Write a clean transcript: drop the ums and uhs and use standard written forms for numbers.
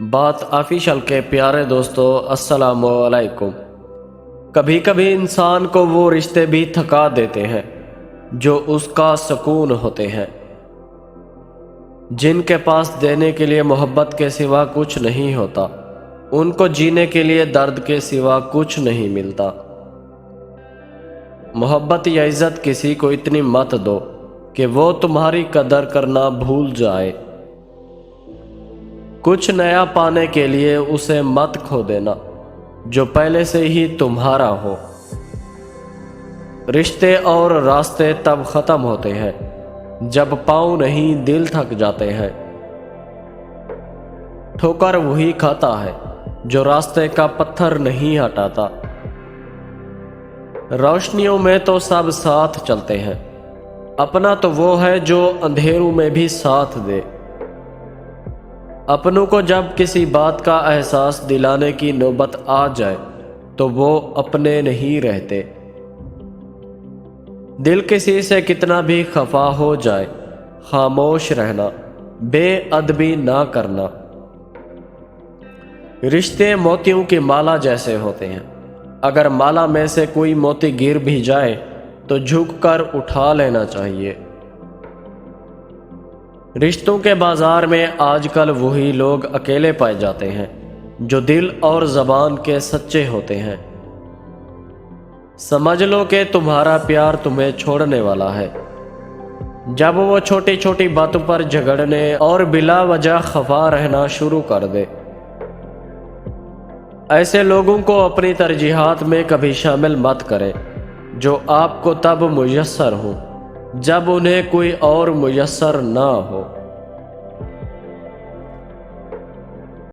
بات آفیشل کے پیارے دوستو، السلام علیکم۔ کبھی کبھی انسان کو وہ رشتے بھی تھکا دیتے ہیں جو اس کا سکون ہوتے ہیں، جن کے پاس دینے کے لیے محبت کے سوا کچھ نہیں ہوتا، ان کو جینے کے لیے درد کے سوا کچھ نہیں ملتا۔ محبت یا عزت کسی کو اتنی مت دو کہ وہ تمہاری قدر کرنا بھول جائے۔ کچھ نیا پانے کے لیے اسے مت کھو دینا جو پہلے سے ہی تمہارا ہو۔ رشتے اور راستے تب ختم ہوتے ہیں جب پاؤں نہیں دل تھک جاتے ہیں۔ ٹھوکر وہی کھاتا ہے جو راستے کا پتھر نہیں ہٹاتا۔ روشنیوں میں تو سب ساتھ چلتے ہیں، اپنا تو وہ ہے جو اندھیروں میں بھی ساتھ دے۔ اپنوں کو جب کسی بات کا احساس دلانے کی نوبت آ جائے تو وہ اپنے نہیں رہتے۔ دل کسی سے کتنا بھی خفا ہو جائے، خاموش رہنا، بے ادبی نہ کرنا۔ رشتے موتیوں کی مالا جیسے ہوتے ہیں، اگر مالا میں سے کوئی موتی گر بھی جائے تو جھک کر اٹھا لینا چاہیے۔ رشتوں کے بازار میں آج کل وہی لوگ اکیلے پائے جاتے ہیں جو دل اور زبان کے سچے ہوتے ہیں۔ سمجھ لو کہ تمہارا پیار تمہیں چھوڑنے والا ہے جب وہ چھوٹی چھوٹی باتوں پر جھگڑنے اور بلا وجہ خفا رہنا شروع کر دے۔ ایسے لوگوں کو اپنی ترجیحات میں کبھی شامل مت کریں جو آپ کو تب میسر ہوں جب انہیں کوئی اور میسر نہ ہو۔